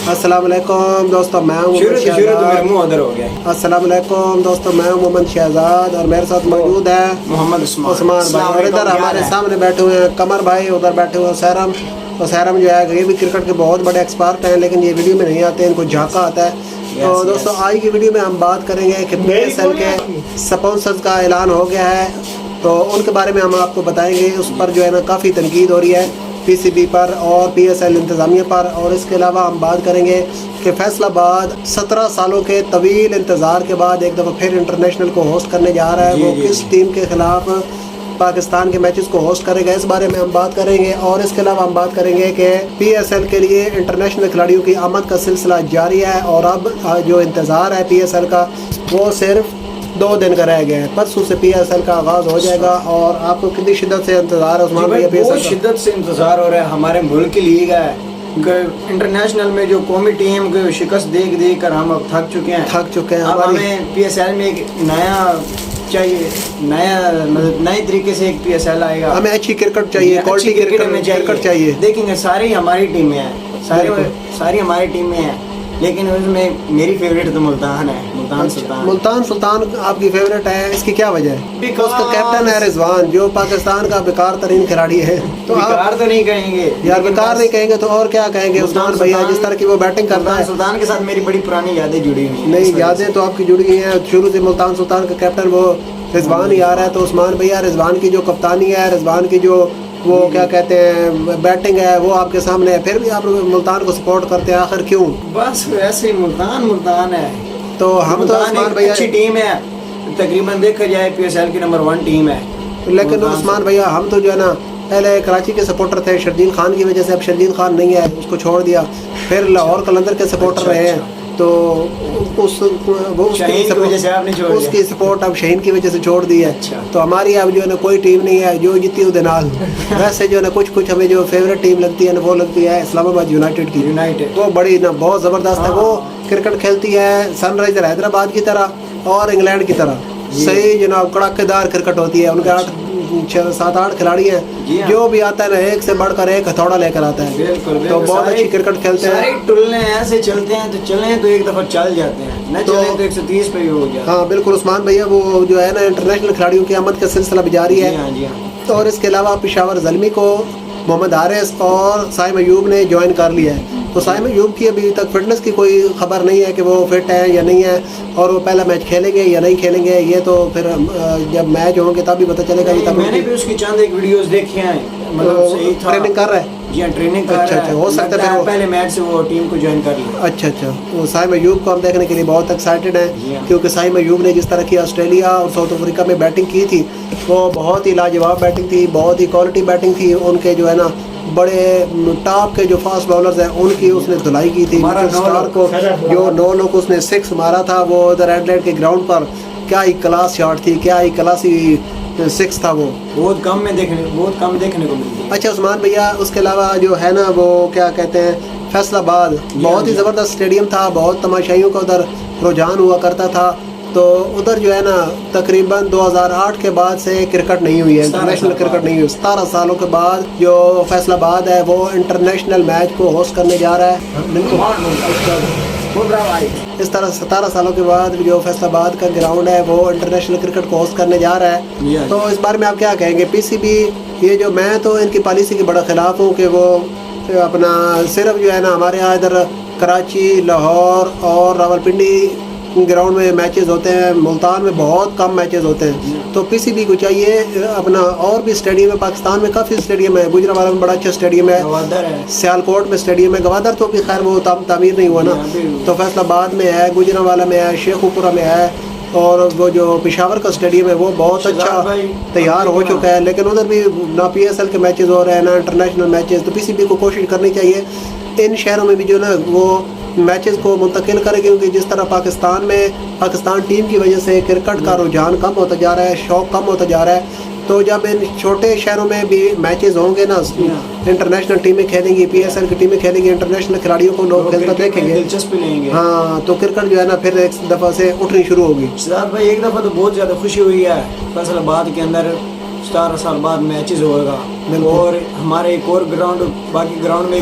अस्सलाम वालेकुम दोस्तों, मैं हूं मोहम्मद शहजाद। अस्सलाम वालेकुम दोस्तों, मैं हूं मोहम्मद शहजाद और मेरे साथ मौजूद है मोहम्मद उस्मान भाई। और इधर हमारे सामने बैठे हुए हैं कमर भाई, उधर बैठे हुए हैं सैरम। और सैरम जो है ये भी क्रिकेट के बहुत बड़े एक्सपर्ट हैं, लेकिन ये वीडियो में नहीं आते, इनको झांका आता है। तो दोस्तों आज की वीडियो में हम बात करेंगे कि PSL के स्पॉन्सर्स का ऐलान हो गया है, तो उनके बारे में हम आपको बताएंगे। उस पर जो है ना काफ़ी तनकीद हो रही है PCB पर और PSL इंतज़ामिया पर। और इसके अलावा हम बात करेंगे कि फैसलाबाद 17 सालों के तवील इंतज़ार के बाद एक दफ़ा फिर इंटरनेशनल को होस्ट करने जा रहा है। वो किस टीम के ख़िलाफ़ पाकिस्तान के मैचेस को होस्ट करेगा, इस बारे में हम बात करेंगे। और इसके अलावा हम बात करेंगे कि PSL के लिए इंटरनेशनल खिलाड़ियों की आमद का सिलसिला जारी है और अब जो इंतज़ार है PSL का वो सिर्फ 2 दिन का रह गया है। परसों से PSL का आगाज़ हो जाएगा। और आपको कितनी शिद्दत से इंतज़ार है उस्मान भैया? बहुत शिद्दत से इंतज़ार हो रहा है। हमारे मुल्क की लीग है, इंटरनेशनल में जो कौमी टीम को शिकस्त देख कर हम अब थक चुके हैं। अब हमें PSL में एक नया चाहिए, मतलब नए तरीके से एक PSL आएगा। हमें अच्छी क्रिकेट चाहिए, क्वालिटी क्रिकेट चाहिए। देखेंगे सारी हमारी टीमें हैं, सारी हमारी टीमें हैं, लेकिन उसमें मेरी फेवरेट तो मुल्तान है। मुल्तान सुल्तान आपकी फेवरेट है, इसकी क्या वजह है? उसका कैप्टन है रिजवान, जो पाकिस्तान का बेकार तरीन खिलाड़ी है। तो बेकार तो नहीं कहेंगे यार, बेकार नहीं कहेंगे तो और क्या कहेंगे? उस्मान भैया जिस तरह की वो बैटिंग करता है, सुल्तान के साथ मेरी बड़ी पुरानी यादें जुड़ी हुई हैं। नहीं, यादें तो आपकी जुड़ी हुई हैं शुरू से। मुल्तान सुल्तान का कैप्टन वो रिजवान ही आ रहा है। तो उस्मान भैया रिजवान की जो कप्तानी है, रिजवान की जो वो क्या कहते हैं बैटिंग है, वो आपके सामने है, फिर भी आप मुल्तान को सपोर्ट करते हैं, आखिर क्यों? बस वैसे मुल्तान है। तो हम तो उस्मान भैया अच्छी टीम है, तकरीबन देखा जाए PSL की नंबर 1 टीम है। लेकिन उस्मान भैया हम तो जो है ना पहले कराची के सपोर्टर थे शर्जील खान की वजह से। अब शर्जील खान नहीं है, उसको छोड़ दिया। फिर लाहौर कलंदर के सपोर्टर रहे हैं, तो उसकी सपोर्ट अब शहीन की वजह से छोड़ दी है। तो हमारी अब जो है ना कोई टीम नहीं है जो जीती उधर नाल। वैसे जो है ना कुछ हमें जो फेवरेट टीम लगती है ना वो लगती है इस्लामाबाद यूनाइटेड की। वो बड़ी ना बहुत ज़बरदस्त है। वो क्रिकेट खेलती है सनराइजर हैदराबाद की तरह और इंग्लैंड की तरह। सही जनाब कड़ाकेदार क्रिकेट होती है। उनके 7-8 खिलाड़ी हैं, जो भी आता है ना एक से बढ़कर एक हथौड़ा लेकर आता है। तो बहुत अच्छी क्रिकेट खेलते हैं। टुल्ले ऐसे चलते हैं तो चलें तो एक दफ़ा चल जाते हैं, न चलें तो 130 पे ही हो जाता है। हाँ बिल्कुल उस्मान भैया, वो जो है ना इंटरनेशनल खिलाड़ियों की आमद का सिलसिला भी जारी है। और इसके अलावा पेशावर ज़ल्मी को मोहम्मद हारिस और साइम अयूब ने ज्वाइन कर लिया है। तो साइम अयूब की अभी तक फिटनेस की कोई खबर नहीं है कि वो फिट है या नहीं है, और वो पहला मैच खेलेंगे या नहीं खेलेंगे, ये तो फिर जब मैच होंगे तब भी पता चलेगा। मैंने भी उसकी चंद एक वीडियोस देखी हैं, मतलब सही था। ट्रेनिंग कर रहा है? जी हाँ, ट्रेनिंग कर रहा है। हो सकता है पहले मैच से वो टीम को ज्वाइन कर लिया। अच्छा। तो साइम अयूब को हम देखने के लिए बहुत एक्साइटेड हैं, क्योंकि साइम अयूब ने जिस तरह की ऑस्ट्रेलिया और साउथ अफ्रीका में बैटिंग की थी वो बहुत ही लाजवाब बैटिंग थी, बहुत ही क्वालिटी बैटिंग थी। उनके जो है ना बड़े टॉप के जो फास्ट बॉलर्स हैं उनकी उसने धुलाई की थी। स्टार को जो 9 लोग उसने 6 मारा था वो उधर एडलेड के ग्राउंड पर, क्या ही क्लास शॉट थी, क्या ही क्लासी 6 था। वो बहुत कम देखने को मिली। अच्छा उस्मान भैया, उसके अलावा जो है ना वो क्या कहते हैं फैसलाबाद बहुत ही ज़बरदस्त स्टेडियम था, बहुत तमाशाइयों का उधर रुझान हुआ करता था। तो उधर जो है ना तकरीबन 2008 के बाद से क्रिकेट नहीं हुई है, इंटरनेशनल क्रिकेट नहीं हुई। 17 सालों के बाद जो फैसलाबाद है वो इंटरनेशनल मैच को होस्ट करने जा रहा है। इस तरह 17 सालों के बाद जो फैसलाबाद का ग्राउंड है वो इंटरनेशनल क्रिकेट को होस्ट करने जा रहा है। तो इस बारे में आप क्या कहेंगे? PCB ये जो, मैं तो इनकी पॉलिसी के बड़ा ख़िलाफ़ हूँ कि वो अपना सिर्फ जो है ना हमारे यहाँ इधर कराची, लाहौर और रावलपिंडी ग्राउंड में मैचेस होते हैं, मुल्तान में बहुत कम मैचेस होते हैं। तो PCB को चाहिए अपना और भी स्टेडियम है, पाकिस्तान में काफ़ी स्टेडियम है। गुजरावाला में बड़ा अच्छा स्टेडियम है, सियालकोट में स्टेडियम है, गवादर तो भी खैर वो तामीर नहीं हुआ ना। तो फैसलाबाद में है, गुजरावाला में है, शेखुपुरा में है, और वो जो पेशावर का स्टेडियम है वो बहुत अच्छा तैयार हो चुका है। लेकिन उधर भी ना PSL के मैचेस हो रहे हैं ना इंटरनेशनल मैचेस। तो PCB को कोशिश करनी चाहिए इन शहरों में भी जो ना वो मैचेस को मुंतकिल करें, क्योंकि जिस तरह पाकिस्तान टीम की वजह से क्रिकेट का रुझान कम होता जा रहा है, शौक़ कम होता जा रहा है। तो जब इन छोटे शहरों में भी मैचेस होंगे ना, इंटरनेशनल टीमें खेलेंगी, PSL की टीमें खेलेंगी, इंटरनेशनल खिलाड़ियों को लोग खेलता देखेंगे, दिलचस्पी लेंगे। हाँ, तो क्रिकेट जो है ना फिर एक दफ़ा से उठनी शुरू होगी। सिद्धार्थ भाई, एक दफ़ा तो बहुत ज़्यादा खुशी हुई है फैसलाबाद के अंदर 17 साल बाद मैचेस होगा और हमारे एक और ग्राउंड बाकी ग्राउंड में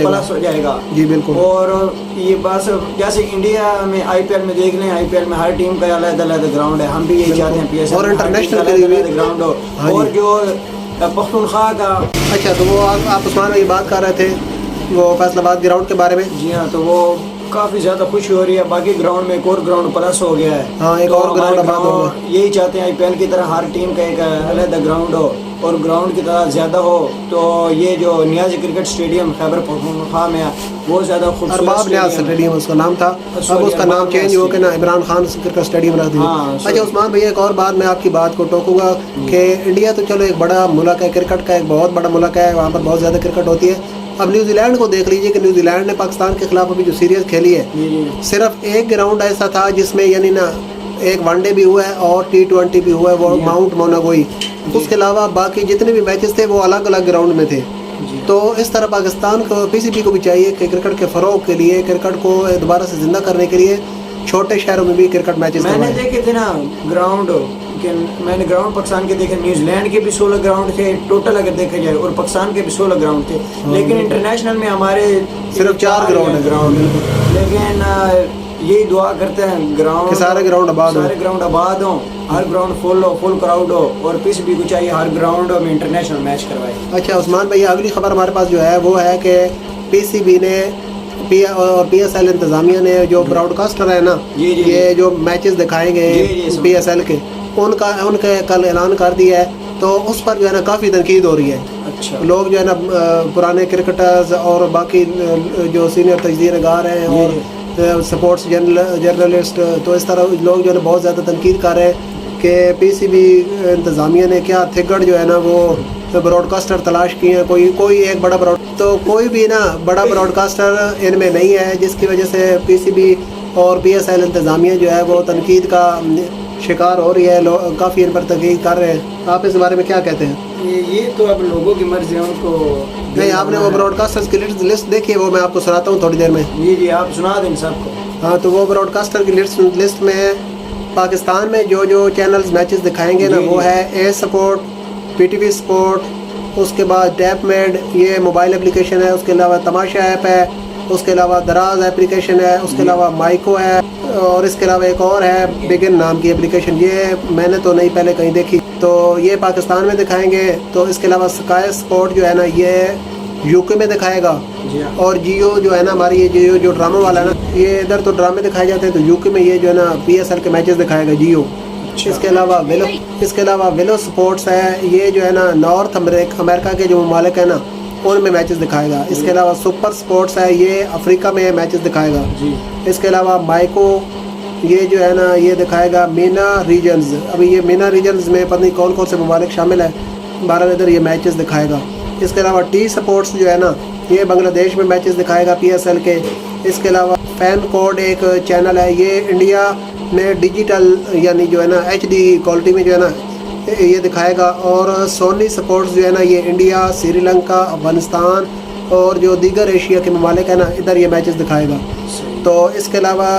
प्लस हो जाएगा जी बिल्कुल। और ये बस जैसे इंडिया में आईपीएल में देख लें, आईपीएल में हर टीम का अलग अलग ग्राउंड है, हम भी यही चाहते हैं पीएसएल और इंटरनेशनल के लिए ग्राउंड हो। और जो पख्तूनख्वा का, अच्छा तो वो आप उस्मान भाई बात कर रहे थे वो फैसलाबाद ग्राउंड के बारे में। जी हाँ, तो वो काफ़ी ज़्यादा खुशी हो रही है, बाकी ग्राउंड में एक और ग्राउंड प्लस हो गया है। हाँ, एक और ग्राउंड आबाद हो गया। यही चाहते हैं आईपीएल की तरह हर टीम का एक अलग ग्राउंड हो और ग्राउंड की तरह ज़्यादा हो। तो ये जो नियाज़ क्रिकेट स्टेडियम खैबर पख्तूनख्वा में है वो ज़्यादा खूबसूरत अरबाब नियाज़ स्टेडियम उसका नाम था, अब उसका नाम चेंज हो के ना इमरान खान क्रिकेट स्टेडियम रख दिया। अच्छा उस्मान भैया एक और बात मैं आपकी बात को टोकूंगा कि इंडिया तो चलो एक बड़ा मुल्क है, क्रिकेट का एक बहुत बड़ा मुल्क है, वहाँ पर बहुत ज़्यादा क्रिकेट होती है। अब न्यूजीलैंड को देख लीजिए कि न्यूजीलैंड ने पाकिस्तान के खिलाफ अभी जो सीरीज खेली है, सिर्फ एक ग्राउंड ऐसा था जिसमें यानी ना एक वनडे भी हुआ है और T20 भी हुआ है, वो माउंट मोनागोई। उसके अलावा बाकी जितने भी मैचेस थे वो अलग अलग ग्राउंड में थे। तो इस तरह पाकिस्तान को पीसीबी को भी चाहिए कि क्रिकेट के फ़रोग के लिए, क्रिकेट को दोबारा से ज़िंदा करने के लिए छोटे शहरों में भी क्रिकेट मैचेस मैंने देखे थे ना ग्राउंड, मैंने ग्राउंड पाकिस्तान के देखे, न्यूजीलैंड के भी 16 ग्राउंड थे टोटल अगर देखा जाए और पाकिस्तान के भी 16 ग्राउंड थे, लेकिन इंटरनेशनल में हमारे सिर्फ 4 ग्राउंड है। लेकिन यही दुआ करते हैं ग्राउंड सारे ग्राउंड आबाद हों, हर ग्राउंड फुल हो, फुल क्राउड हो और पीसीबी को चाहिए हर ग्राउंड में इंटरनेशनल मैच करवाए। अच्छा उस्मान भैया अगली खबर हमारे पास जो है वो है कि पीसीबी ने और पीएसएल इंतज़ामिया ने जो ब्रॉडकास्टर है ना, ये जो मैचेस दिखाएंगे पीएसएल के उनके कल ऐलान कर दिया है, तो उस पर जो है ना काफ़ी तनकीद हो रही है। अच्छा, लोग जो है ना पुराने क्रिकेटर्स और बाकी जो सीनियर तजदीरगार हैं और स्पोर्ट्स जर्नलिस्ट, तो इस तरह लोग जो है ना बहुत ज़्यादा तनकीद कर रहे हैं कि पीसीबी इंतज़ामिया ने क्या थिगड़ जो है ना वो ब्रॉडकास्टर तलाश किए हैं, कोई एक बड़ा तो कोई भी ना बड़ा ब्रॉडकास्टर इनमें नहीं है, जिसकी वजह से पीसीबी और पीएसएल इंतज़ामिया जो है वो तनकीद का शिकार हो रही है, काफ़ी इन पर तनकीद कर रहे हैं। आप इस बारे में क्या कहते हैं? ये तो अब लोगों की मर्जी है, उनको नहीं आपने वो ब्रॉडकास्टर्स की लिस्ट देखी है, वो मैं आपको सुनाता हूँ थोड़ी देर में। जी आप सुना दें सबको। हाँ तो वो ब्रॉडकास्टर की लिस्ट में पाकिस्तान में जो चैनल्स मैचेस दिखाएंगे ना वो है ए स्पोर्ट, पीटीवी स्पोर्ट, उसके बाद टैपमेड ये मोबाइल एप्लीकेशन है, उसके अलावा तमाशा ऐप है, उसके अलावा दराज एप्लीकेशन है, उसके अलावा माइको है और इसके अलावा एक और है बिगिन नाम की एप्लीकेशन, ये मैंने तो नहीं पहले कहीं देखी। तो ये पाकिस्तान में दिखाएंगे। तो इसके अलावा स्काई स्पोर्ट जो है ना ये यूके में दिखाएगा और जियो जो है ना हमारी ये जियो जो ड्रामा वाला है ना, ये इधर तो ड्रामे दिखाए जाते हैं, तो यूके में ये जो है ना पीएसएल के मैचेस दिखाएगा जियो। इसके अलावा वेलो स्पोर्ट्स है, ये जो है ना नॉर्थ अमेरिका के जो ममालिक है ना उनमें मैचेस दिखाएगा। इसके अलावा सुपर स्पोर्ट्स है, ये अफ्रीका में मैचेस दिखाएगा। इसके अलावा माइको ये जो है ना ये दिखाएगा मीना रीजन्स। अभी ये मीना रीजन्स में पता नहीं कौन कौन से ममालिक शामिल है, 12 इधर ये मैचेस दिखाएगा। इसके अलावा टी स्पोर्ट्स जो है ना ये बांग्लादेश में मैचेस दिखाएगा पीएसएल के। इसके अलावा फैन कोड एक चैनल है, ये इंडिया में डिजिटल यानी जो है ना HD क्वालिटी में जो है ना ये दिखाएगा। और सोनी स्पोर्ट्स जो है ना ये इंडिया, श्रीलंका, अफगानिस्तान और जो दीगर एशिया के ममालिक है ना इधर ये मैचेस दिखाएगा। तो इसके अलावा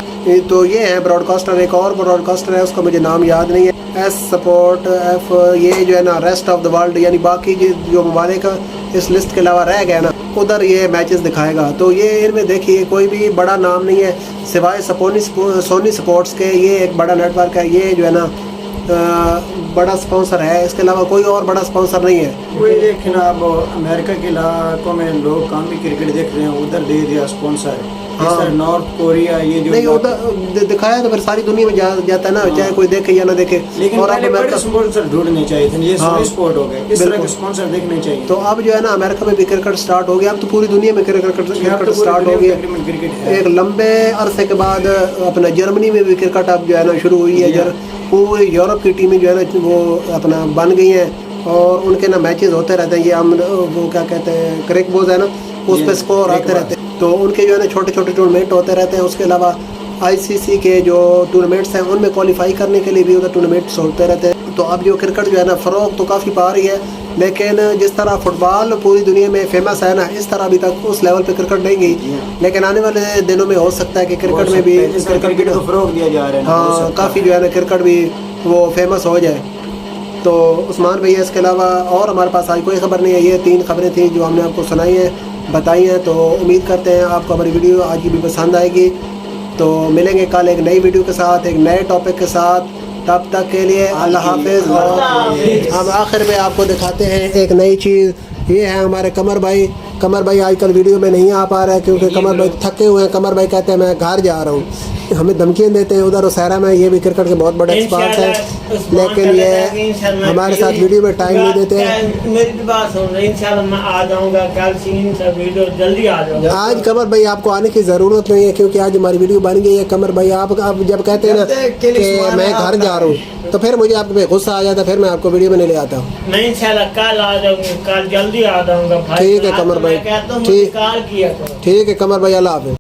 तो ये है ब्रॉडकास्टर, एक और ब्रॉडकास्टर है उसका मुझे नाम याद नहीं है, एस स्पोर्ट एफ, ये जो है ना रेस्ट ऑफ द वर्ल्ड यानी बाकी जो ममालिक इस लिस्ट के अलावा रह गए ना उधर ये मैचेस दिखाएगा। तो ये इनमें देखिए कोई भी बड़ा नाम नहीं है सिवाय सोनी स्पोर्ट्स के, ये एक बड़ा नेटवर्क है, ये जो है ना बड़ा स्पॉन्सर है, इसके अलावा कोई और बड़ा स्पॉन्सर नहीं है। कोई देखना अब अमेरिका के इलाकों में लोग कामी क्रिकेट देख रहे हैं, उधर दे दिया स्पॉन्सर। हाँ। नॉर्थ कोरिया ये जो नहीं उधर दिखाया तो फिर सारी दुनिया में जाता है ना। हाँ। चाहे कोई देखे या ना देखे, लेकिन और पहले बड़े स्पॉन्सर ढूंढने चाहिए थे, ये सोनी स्पोर्ट हो गए, इस तरह के स्पॉन्सर देखने चाहिए। तो अब जो है ना अमेरिका में भी क्रिकेट स्टार्ट हो गया, अब तो पूरी दुनिया में क्रिकेट स्टार्ट हो गया। एक लंबे अरसे के बाद अपना जर्मनी में भी क्रिकेट अब जो है ना शुरू हुई है। पूरी यूरोप की टीमें जो है ना वो अपना बन गई हैं और उनके ना मैचेस होते रहते हैं। ये हम वो क्या कहते हैं क्रिक बोज है ना, उस पर स्कोर आते रहते हैं, तो उनके जो है ना छोटे छोटे टूर्नामेंट होते रहते हैं। उसके अलावा ICC के जो टूर्नामेंट्स हैं उनमें क्वालिफाई करने के लिए भी उधर टूर्नामेंट्स होते रहते हैं। तो अब जो क्रिकेट जो है ना फ़रोग तो काफ़ी पा रही है, लेकिन जिस तरह फुटबॉल पूरी दुनिया में फेमस है ना, इस तरह अभी तक उस लेवल पे क्रिकेट नहीं गई। लेकिन आने वाले दिनों में हो सकता है कि क्रिकेट में भी क्रिकेट को फ़रोग दिया जा रहा है। हाँ काफ़ी जो है ना क्रिकेट भी वो फेमस हो जाए। تو عثمان بھیا اس کے علاوہ اور ہمارے پاس آج کوئی خبر نہیں ہے. یہ 3 خبریں تھیں جو ہم نے آپ کو سنائی ہیں, بتائی ہیں. تو امید کرتے ہیں آپ کو ہماری ویڈیو آج کی بھی پسند آئے گی. تو ملیں گے کل ایک نئی ویڈیو کے ساتھ, ایک نئے ٹاپک کے ساتھ. تب تک کے لیے اللہ حافظ. اور ہم آخر میں آپ کو دکھاتے ہیں ایک نئی چیز. یہ ہے ہمارے قمر بھائی. قمر بھائی آج کل ویڈیو میں نہیں آ پا رہا ہے کیونکہ قمر بھائی تھکے ہوئے ہیں. قمر بھائی کہتے ہیں میں گھر جا رہا ہوں, ہمیں دھمکیاں دیتے ہیں ادھر اسیرا میں. یہ بھی کرکٹ کے بہت بڑے ایکسپرٹ ہیں, لیکن یہ ہمارے ساتھ ویڈیو میں ٹائم نہیں دیتے. میری بات سن رہے انشاءاللہ میں آ جاؤں گا کل سے ویڈیو جلدی آ جاؤں گا. آج قمر بھائی آپ کو آنے کی ضرورت نہیں ہے کیونکہ آج ہماری ویڈیو بن گئی ہے. قمر بھائی آپ جب کہتے ہیں نا کہ میں گھر جا رہا ہوں تو پھر مجھے آپ پہ غصہ آ جاتا ہے, پھر میں آپ کو ویڈیو میں نہیں لے آتا ہوں. میں انشاءاللہ کل آ جاؤں گا, کل جلدی آ جاؤں گا. ٹھیک ہے قمر بھائی, کہتا ہوں ٹھیک کال کیا کرو. ٹھیک ہے قمر بھائی, اللہ حافظ.